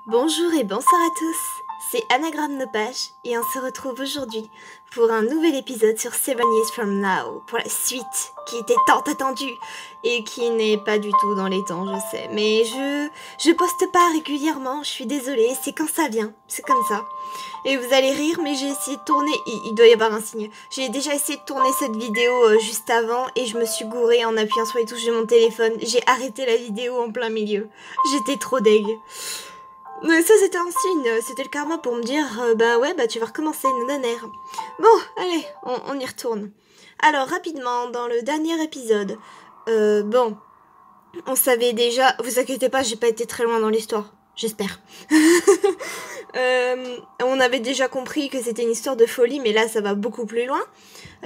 Bonjour et bonsoir à tous, c'est Anagramme Nopage et on se retrouve aujourd'hui pour un nouvel épisode sur 7 Years From Now, pour la suite qui était tant attendue et qui n'est pas du tout dans les temps, je sais. Mais je poste pas régulièrement, je suis désolée, c'est quand ça vient, c'est comme ça. Et vous allez rire, mais j'ai essayé de tourner, il doit y avoir un signe, j'ai déjà essayé de tourner cette vidéo juste avant et je me suis gourée en appuyant sur les touches de mon téléphone, j'ai arrêté la vidéo en plein milieu, j'étais trop deg. Mais ça c'était un signe, c'était le karma pour me dire tu vas recommencer, nananère. Bon, allez, on y retourne. Alors rapidement, dans le dernier épisode, on savait déjà, vous inquiétez pas, j'ai pas été très loin dans l'histoire, j'espère. On avait déjà compris que c'était une histoire de folie, mais là ça va beaucoup plus loin.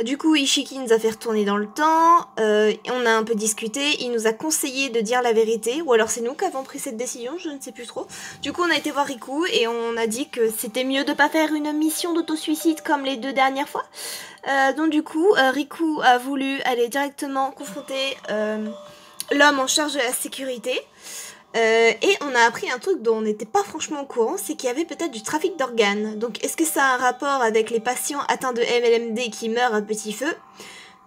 Du coup, Ishiki nous a fait retourner dans le temps, on a un peu discuté, il nous a conseillé de dire la vérité, ou alors c'est nous qui avons pris cette décision, je ne sais plus trop. Du coup, on a été voir Riku et on a dit que c'était mieux de pas faire une mission d'auto-suicide comme les 2 dernières fois. Donc du coup, Riku a voulu aller directement confronter l'homme en charge de la sécurité. Et on a appris un truc dont on n'était pas franchement au courant, c'est qu'il y avait peut-être du trafic d'organes. Donc est-ce que ça a un rapport avec les patients atteints de MLMD qui meurent à petit feu?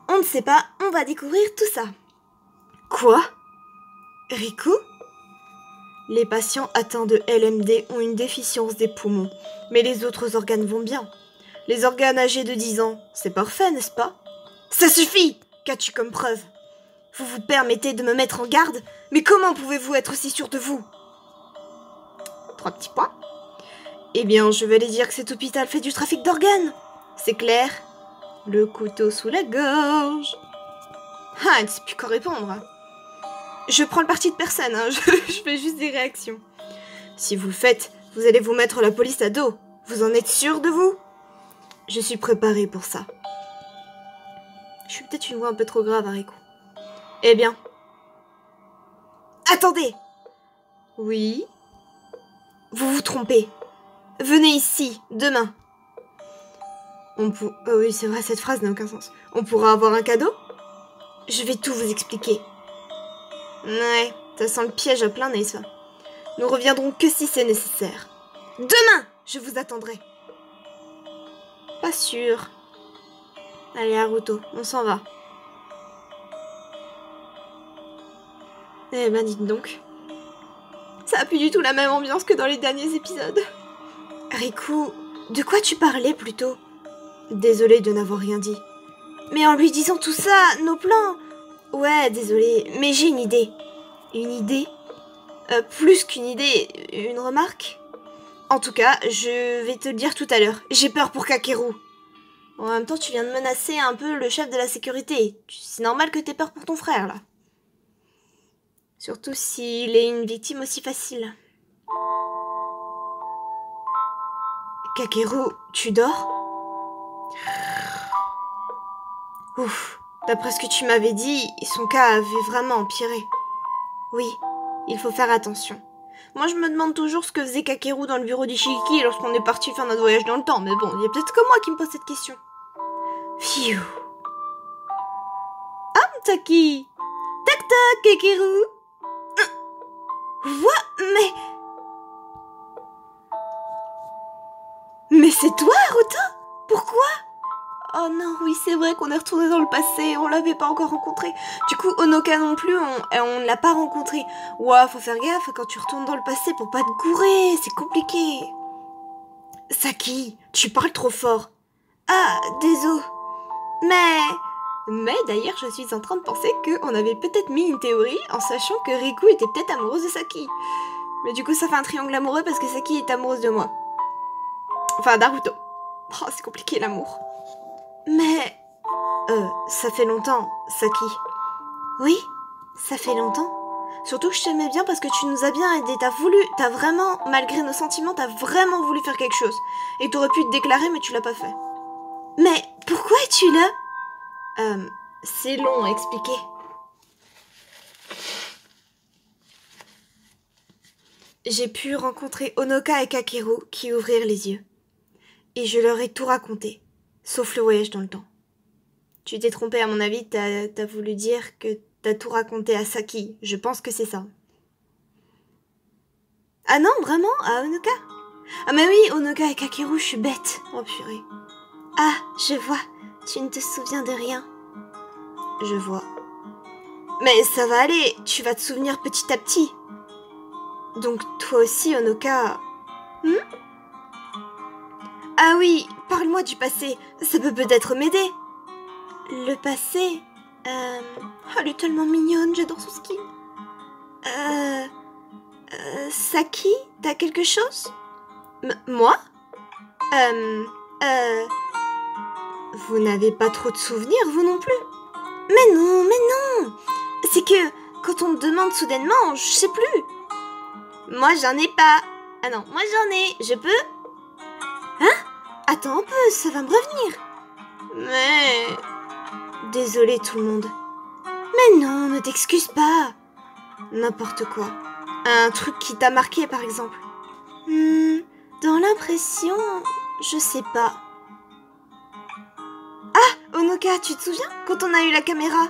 On ne sait pas, on va découvrir tout ça. Quoi? Riku? Les patients atteints de LMD ont une déficience des poumons, mais les autres organes vont bien. Les organes âgés de 10 ans, c'est parfait, n'est-ce pas? Ça suffit! Qu'as-tu comme preuve? Vous vous permettez de me mettre en garde? Mais comment pouvez-vous être si sûr de vous? 3 petits points. Eh bien, je vais aller dire que cet hôpital fait du trafic d'organes. C'est clair? Le couteau sous la gorge. Ah, elle ne sait plus quoi répondre. Je prends le parti de personne, hein. Je fais juste des réactions. Si vous le faites, vous allez vous mettre la police à dos. Vous en êtes sûr de vous? Je suis préparée pour ça. Je suis peut-être une voix un peu trop grave, Riku. Eh bien. Attendez! Oui? Vous vous trompez. Venez ici, demain. oui, c'est vrai, cette phrase n'a aucun sens. On pourra avoir un cadeau? Je vais tout vous expliquer. Ouais, ça sent le piège à plein nez, ça. Nous reviendrons que si c'est nécessaire. Demain, je vous attendrai. Pas sûr. Allez, Haruto, on s'en va. Eh ben, dites donc. Ça a plus du tout la même ambiance que dans les derniers épisodes. Riku, de quoi tu parlais plutôt? Désolée de n'avoir rien dit. Mais en lui disant tout ça, nos plans... Ouais, désolée, mais j'ai une idée. Une idée? Plus qu'une idée, une remarque? En tout cas, je vais te le dire tout à l'heure. J'ai peur pour Kakeru. En même temps, tu viens de menacer un peu le chef de la sécurité. C'est normal que t'aies peur pour ton frère, là. Surtout s'il est une victime aussi facile. Kakeru, tu dors? Ouf, d'après ce que tu m'avais dit, son cas avait vraiment empiré. Oui, il faut faire attention. Moi, je me demande toujours ce que faisait Kakeru dans le bureau d'Ishiki lorsqu'on est parti faire notre voyage dans le temps, mais bon, il y a peut-être que moi qui me pose cette question. Pfiou. Ah, Mtaki! Tac tac, Kakeru! What? Mais c'est toi, Haruto? Pourquoi? Oh non, oui, c'est vrai qu'on est retourné dans le passé, on l'avait pas encore rencontré. Du coup, Onoka non plus, on l'a pas rencontré. Ouah, faut faire gaffe quand tu retournes dans le passé pour pas te gourer, c'est compliqué. Saki, tu parles trop fort. Ah, désolé. Mais d'ailleurs, je suis en train de penser qu'on avait peut-être mis une théorie en sachant que Riku était peut-être amoureuse de Saki. Mais du coup, ça fait un triangle amoureux parce que Saki est amoureuse de moi. Enfin, Naruto. Oh, c'est compliqué l'amour. Mais... ça fait longtemps, Saki. Oui, ça fait longtemps. Surtout que je t'aimais bien parce que tu nous as bien aidés. T'as vraiment, malgré nos sentiments, t'as vraiment voulu faire quelque chose. Et t'aurais pu te déclarer, mais tu l'as pas fait. Mais pourquoi es-tu là? C'est long à expliquer. J'ai pu rencontrer Onoka et Kakeru qui ouvrirent les yeux. Et je leur ai tout raconté, sauf le voyage dans le temps. Tu t'es trompé à mon avis, t'as voulu dire que t'as tout raconté à Saki. Je pense que c'est ça. Ah non, vraiment? À Onoka? Ah mais oui, Onoka et Kakeru, je suis bête. Oh purée. Ah, je vois. Tu ne te souviens de rien. Je vois. Mais ça va aller, tu vas te souvenir petit à petit. Donc toi aussi, Onoka... Ah oui, parle-moi du passé. Ça peut peut-être m'aider. Le passé... elle est tellement mignonne, j'adore son skin. Saki, t'as quelque chose? Moi? Vous n'avez pas trop de souvenirs, vous non plus? Mais non! C'est que, quand on me demande soudainement, je sais plus. Moi, j'en ai pas. Ah non, moi j'en ai. Je peux? Hein? Attends un peu, ça va me revenir. Mais... Désolé tout le monde. Mais non, ne t'excuse pas. N'importe quoi. Un truc qui t'a marqué, par exemple. Dans l'impression, je sais pas. Ah, Onoka, tu te souviens quand on a eu la caméra?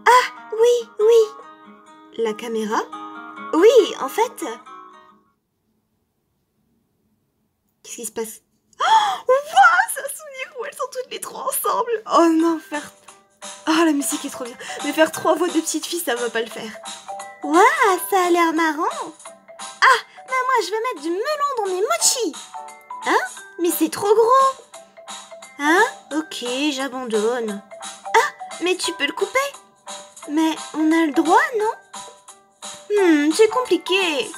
Ah, oui. La caméra? Oui, en fait... Qu'est-ce qui se passe? Oh, waouh, c'est un souvenir où elles sont toutes les trois ensemble. Oh non, faire... Oh, la musique est trop bien. Mais faire 3 voix de petite fille, ça va pas le faire. Waouh, ça a l'air marrant. Ah, mais moi, je vais mettre du melon dans mes mochis. Hein? Mais c'est trop gros. Hein? Ok, j'abandonne. Ah, mais tu peux le couper. Mais on a le droit, non? C'est compliqué.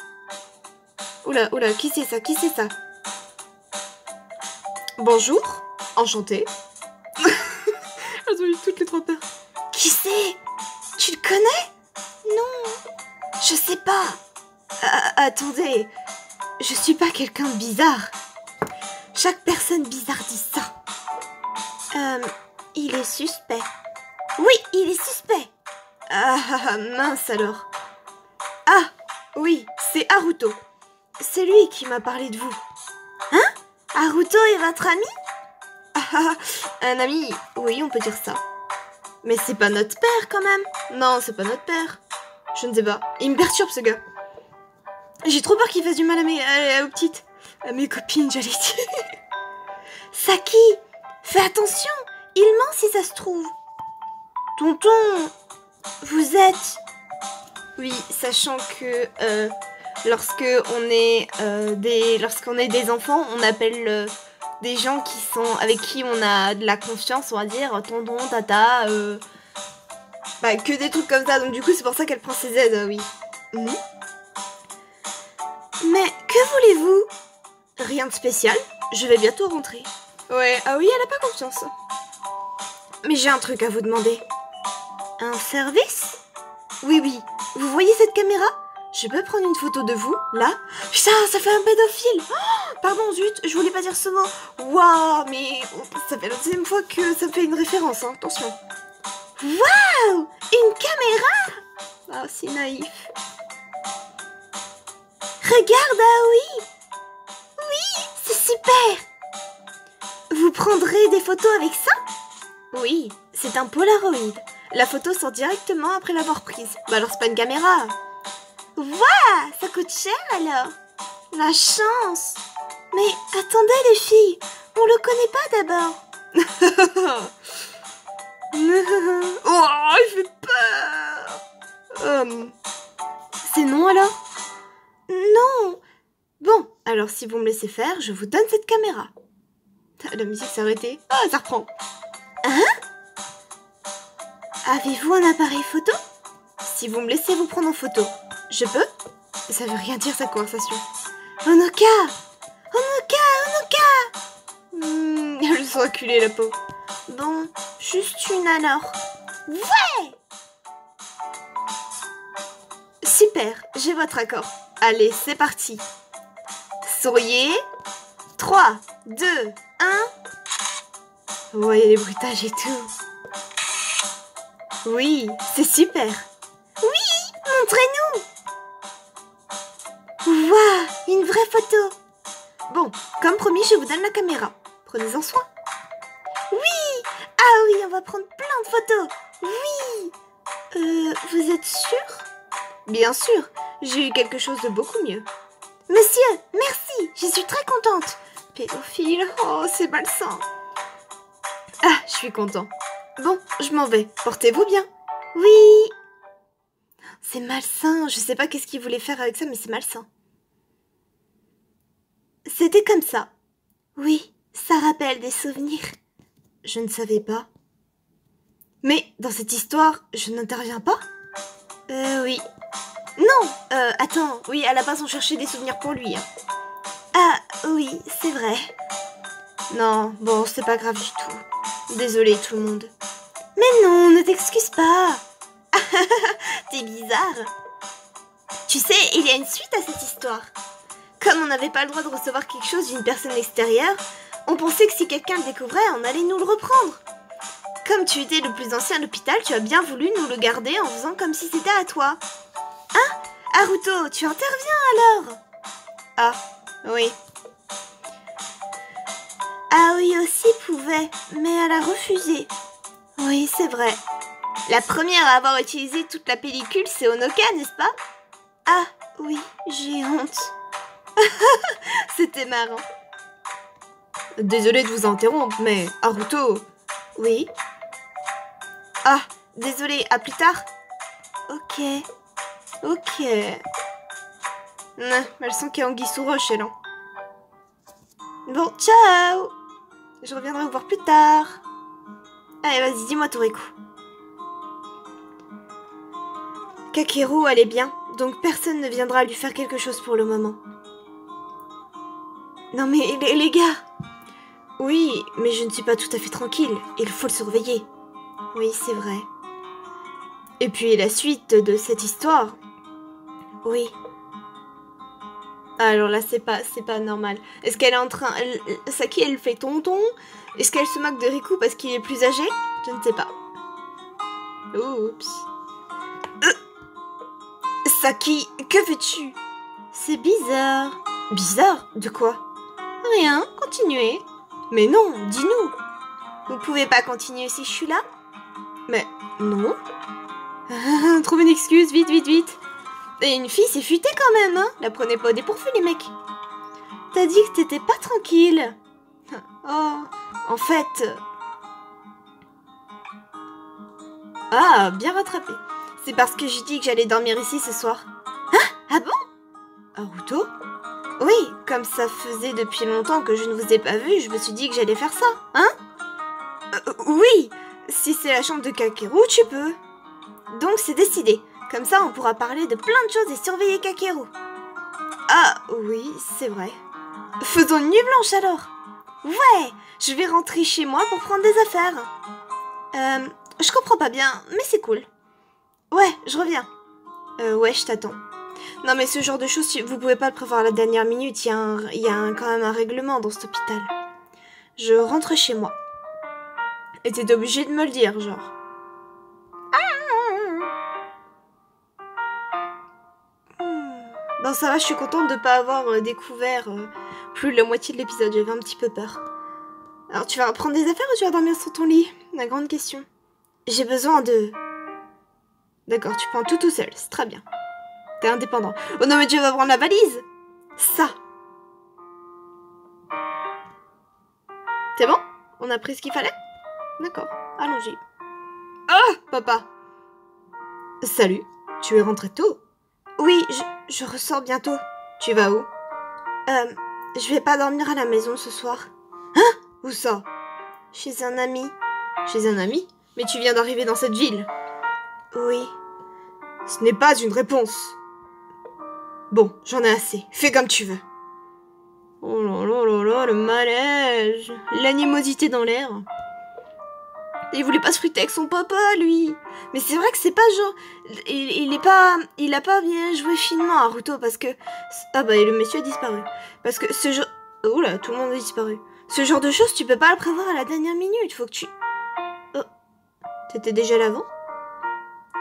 Oula, qui c'est ça? Bonjour, enchantée. Elles ont eu toutes les 3 peurs. Qui c'est? Tu le connais? Non, je sais pas. Attendez, je suis pas quelqu'un de bizarre. Chaque personne bizarre dit ça. Il est suspect. Oui, il est suspect. Ah, mince alors. Ah, oui, c'est Haruto. C'est lui qui m'a parlé de vous. Hein? Haruto est votre ami? Un ami, oui, on peut dire ça. Mais c'est pas notre père quand même. Non, c'est pas notre père. Je ne sais pas. Il me perturbe ce gars. J'ai trop peur qu'il fasse du mal aux petites. À mes copines, j'allais dire. Saki, fais attention. Il ment si ça se trouve. Tonton, vous êtes... Oui, sachant que lorsqu'on est des enfants, on appelle des gens avec qui on a de la confiance, on va dire, tonton, tata, que des trucs comme ça. Donc du coup, c'est pour ça qu'elle prend ses aides, oui. Mais que voulez-vous? Rien de spécial, je vais bientôt rentrer. Ouais, ah oui, elle a pas confiance. Mais j'ai un truc à vous demander. Un service? Oui, vous voyez cette caméra? Je peux prendre une photo de vous, là? Putain, ça fait un pédophile! Oh, pardon, zut, je voulais pas dire ce mot. Waouh, mais ça fait la deuxième fois que ça fait une référence, hein, attention. Waouh! Une caméra! Ah, c'est naïf. Regarde, ah oui! Oui, c'est super! Vous prendrez des photos avec ça? Oui, c'est un Polaroid. La photo sort directement après l'avoir prise. Bah alors c'est pas une caméra. Waouh, ça coûte cher alors. La chance. Mais attendez les filles, on le connaît pas d'abord. Oh, il fait peur. C'est non alors? Non. Bon, alors si vous me laissez faire, je vous donne cette caméra. La musique s'est arrêtée. Ah, ça reprend. Hein? Avez-vous un appareil photo? Si vous me laissez vous prendre en photo, je peux? Ça veut rien dire cette conversation. Onoka! Elles sont acculées la peau. Bon, juste une alors. Ouais! Super, j'ai votre accord. Allez, c'est parti. Souriez. 3, 2, 1. Vous voyez les bruitages et tout. Oui, c'est super. Oui, montrez-nous. Waouh, une vraie photo. Bon, comme promis, je vous donne la caméra. Prenez-en soin. Oui. Ah oui, on va prendre plein de photos. Oui. Vous êtes sûr? Bien sûr, j'ai eu quelque chose de beaucoup mieux. Monsieur, merci, je suis très contente. Pédophile, oh, c'est malsain. Ah, je suis content. Bon, je m'en vais. Portez-vous bien. Oui. C'est malsain, je sais pas qu'est-ce qu'il voulait faire avec ça, mais c'est malsain. C'était comme ça. Oui, ça rappelle des souvenirs. Je ne savais pas. Mais dans cette histoire, je n'interviens pas? Oui. Non, attends, oui, à la base on cherchait des souvenirs pour lui. Hein. Ah, oui, c'est vrai. Non, bon, c'est pas grave du tout. Désolée tout le monde. Mais non, ne t'excuse pas. T'es bizarre. Tu sais, il y a une suite à cette histoire. Comme on n'avait pas le droit de recevoir quelque chose d'une personne extérieure, on pensait que si quelqu'un le découvrait, on allait nous le reprendre. Comme tu étais le plus ancien à l'hôpital, tu as bien voulu nous le garder en faisant comme si c'était à toi. Hein? Haruto, tu interviens alors? Ah, oui. Aoi aussi pouvait, mais elle a refusé. Oui, c'est vrai. La première à avoir utilisé toute la pellicule, c'est Onoka, n'est-ce pas? Ah, oui, j'ai honte. C'était marrant. Désolée de vous interrompre, mais Haruto... Oui? Ah, désolée, à plus tard. Ok. Ok. Elles sont qu'Anguille sous roche, elles. Bon, ciao. Je reviendrai vous voir plus tard. Allez, vas-y, dis-moi Toriko. Kakeru allait bien, donc personne ne viendra lui faire quelque chose pour le moment. Non mais les gars. Oui, mais je ne suis pas tout à fait tranquille. Il faut le surveiller. Oui, c'est vrai. Et puis la suite de cette histoire. Oui. Alors là, c'est pas normal. Est-ce qu'elle est en train... Saki, elle fait tonton? Est-ce qu'elle se moque de Riku parce qu'il est plus âgé? Je ne sais pas. Oups. Saki, que fais-tu? C'est bizarre. Bizarre? De quoi? Rien, continuez. Mais non, dis-nous. Vous pouvez pas continuer si je suis là? Mais non. Trouve une excuse, vite, vite, vite. Et une fille, c'est futé quand même, hein. La prenez pas au dépourvu, les mecs. T'as dit que t'étais pas tranquille. Oh, en fait... Ah, bien rattrapé. C'est parce que j'ai dit que j'allais dormir ici ce soir. Hein? Ah bon? Haruto? Oui, comme ça faisait depuis longtemps que je ne vous ai pas vu, je me suis dit que j'allais faire ça, hein? Oui, si c'est la chambre de Kakeru, tu peux. Donc c'est décidé. Comme ça, on pourra parler de plein de choses et surveiller Kakeru. Ah, oui, c'est vrai. Faisons une nuit blanche alors. Ouais, je vais rentrer chez moi pour prendre des affaires. Je comprends pas bien, mais c'est cool. Ouais, je reviens. Ouais, je t'attends. Non mais ce genre de choses, vous pouvez pas le prévoir à la dernière minute, il y a quand même un règlement dans cet hôpital. Je rentre chez moi. Et t'es obligé de me le dire, genre. Bon, ça va, je suis contente de pas avoir découvert plus de la moitié de l'épisode, j'avais un petit peu peur. Alors, tu vas reprendre des affaires ou tu vas dormir sur ton lit? La grande question. J'ai besoin de... D'accord, tu prends tout seul, c'est très bien. T'es indépendant. Oh non, mais tu vas prendre la valise? Ça. C'est bon? On a pris ce qu'il fallait? D'accord, allons-y. Ah, papa! Salut, tu es rentré tôt? Oui, je ressors bientôt. Tu vas où? Je vais pas dormir à la maison ce soir. Hein? Où ça? Chez un ami. Chez un ami? Mais tu viens d'arriver dans cette ville. Oui. Ce n'est pas une réponse. Bon, j'en ai assez. Fais comme tu veux. Oh là là là là, le malaise. L'animosité dans l'air. Il voulait pas se friter avec son papa, lui. Mais c'est vrai que c'est pas genre... Il a pas bien joué finement, Haruto, parce que... Ah bah, et le monsieur a disparu. Parce que ce genre... Oula, tout le monde a disparu. Ce genre de choses, tu peux pas le prévoir à la dernière minute. Faut que tu... Oh. T'étais déjà là avant?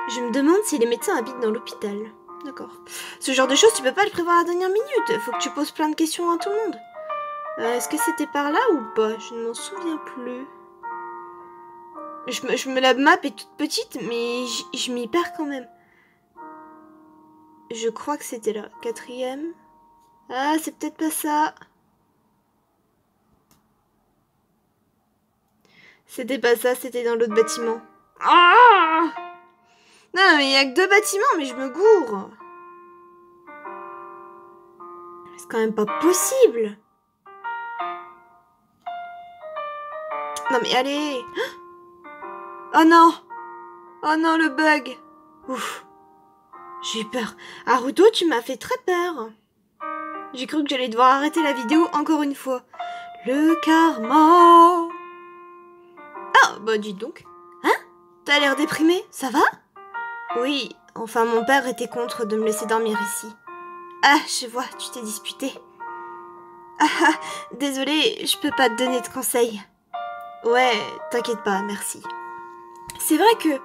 Je me demande si les médecins habitent dans l'hôpital. D'accord. Ce genre de choses, tu peux pas le prévoir à la dernière minute. Faut que tu poses plein de questions à tout le monde. Est-ce que c'était par là ou pas? Je ne m'en souviens plus. La map est toute petite, mais je m'y perds quand même. Je crois que c'était là. 4e. Ah, c'est peut-être pas ça. C'était pas ça, c'était dans l'autre bâtiment. Ah! Non, mais il y a que 2 bâtiments, mais je me gourre. C'est quand même pas possible. Non, mais allez. Oh non. Oh non, le bug. Ouf. J'ai eu peur. Haruto, tu m'as fait très peur. J'ai cru que j'allais devoir arrêter la vidéo encore une fois. Le karma. Ah, bah dis donc. Hein? T'as l'air déprimé, ça va? Oui, enfin mon père était contre de me laisser dormir ici. Ah, je vois, tu t'es disputé. Ah, désolée, je peux pas te donner de conseils. Ouais, t'inquiète pas, merci. C'est vrai que,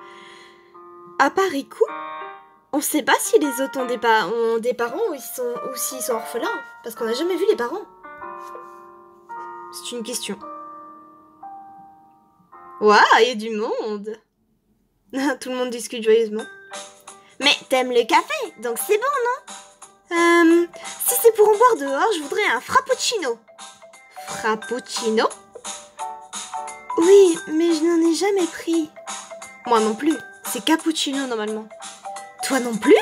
à part Riku, on sait pas si les autres ont des parents ou s'ils sont orphelins, parce qu'on n'a jamais vu les parents. C'est une question. Waouh, il y a du monde. Tout le monde discute joyeusement. Mais t'aimes le café, donc c'est bon, non? Si c'est pour en boire dehors, je voudrais un frappuccino. Frappuccino? Oui, mais je n'en ai jamais pris. Moi non plus, c'est cappuccino normalement. Toi non plus?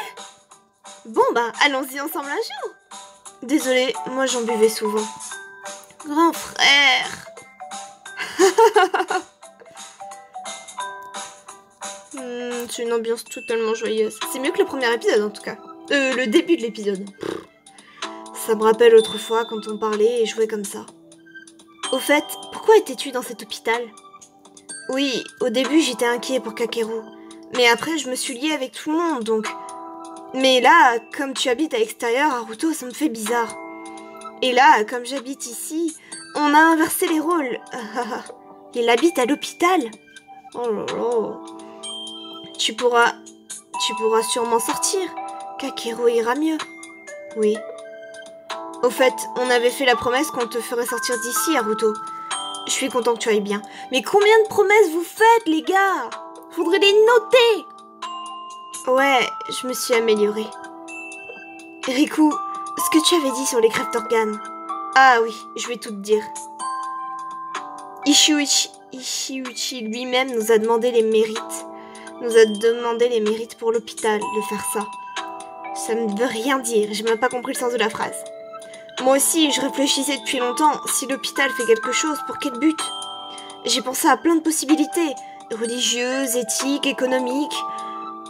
Bon bah, allons-y ensemble un jour. Désolée, moi j'en buvais souvent. Grand frère. C'est une ambiance totalement joyeuse. C'est mieux que le premier épisode en tout cas. Le début de l'épisode. Ça me rappelle autrefois quand on parlait et jouait comme ça. Au fait, pourquoi étais-tu dans cet hôpital? Oui, au début j'étais inquiet pour Kakeru. Mais après je me suis liée avec tout le monde donc... Mais là, comme tu habites à l'extérieur, Haruto, ça me fait bizarre. Et là, comme j'habite ici, on a inversé les rôles. Il habite à l'hôpital. Oh là là. Tu pourras sûrement sortir. Kakeru ira mieux. Oui. Au fait, on avait fait la promesse qu'on te ferait sortir d'ici, Haruto. Je suis content que tu ailles bien. Mais combien de promesses vous faites, les gars? Faudrait les noter. Ouais, je me suis améliorée. Riku, ce que tu avais dit sur les greffes d'organes. Ah oui, je vais tout te dire. Ishiuchi lui-même nous a demandé les mérites. Nous a demandé les mérites pour l'hôpital de faire ça. Ça ne veut rien dire, j'ai même pas compris le sens de la phrase. Moi aussi, je réfléchissais depuis longtemps. Si l'hôpital fait quelque chose, pour quel but? J'ai pensé à plein de possibilités. Religieuses, éthiques, économiques.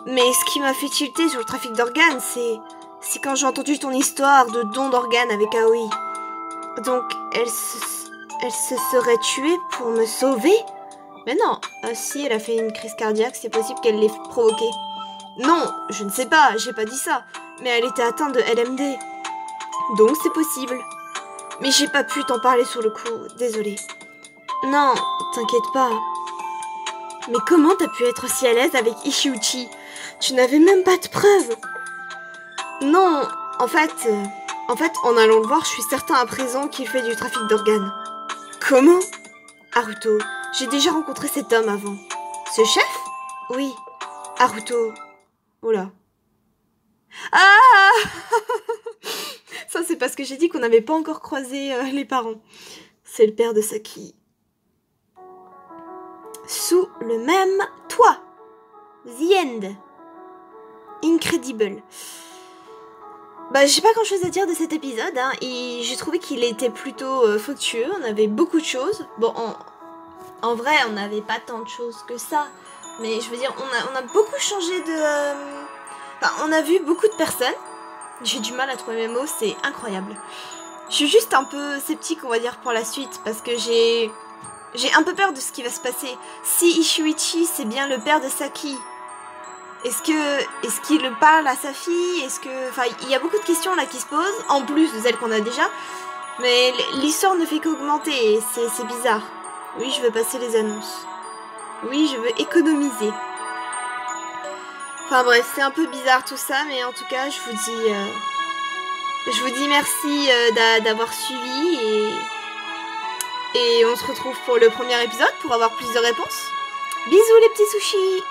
Mais ce qui m'a fait tilter sur le trafic d'organes, c'est quand j'ai entendu ton histoire de don d'organes avec Aoi. Donc, elle se serait tuée pour me sauver? Mais non, si elle a fait une crise cardiaque, c'est possible qu'elle l'ait provoquée. Non, je ne sais pas, j'ai pas dit ça. Mais elle était atteinte de LMD. Donc c'est possible. Mais j'ai pas pu t'en parler sur le coup, désolée. Non, t'inquiète pas. Mais comment t'as pu être si à l'aise avec Ishiuchi? Tu n'avais même pas de preuves. Non, en fait, en allant le voir, je suis certain à présent qu'il fait du trafic d'organes. Comment? Haruto, j'ai déjà rencontré cet homme avant. Ce chef? Oui. Haruto. Oula. Ah! Ça, c'est parce que j'ai dit qu'on n'avait pas encore croisé les parents. C'est le père de Saki. Sous le même toit. The End. Incredible. Bah, j'ai pas grand chose à dire de cet épisode, hein, et j'ai trouvé qu'il était plutôt fructueux, on avait beaucoup de choses. Bon, en vrai, on n'avait pas tant de choses que ça, mais je veux dire, on a beaucoup changé de... Enfin, on a vu beaucoup de personnes. J'ai du mal à trouver mes mots, c'est incroyable. Je suis juste un peu sceptique, on va dire, pour la suite, parce que j'ai un peu peur de ce qui va se passer. Si Ishiuchi, c'est bien le père de Saki, est-ce qu'il parle à sa fille? Enfin, il y a beaucoup de questions là qui se posent, en plus de celles qu'on a déjà. Mais l'histoire ne fait qu'augmenter, et c'est bizarre. Oui, je veux passer les annonces. Oui, je veux économiser. Enfin bref, c'est un peu bizarre tout ça, mais en tout cas, je vous dis merci d'avoir suivi et on se retrouve pour le premier épisode pour avoir plus de réponses. Bisous les petits sushis!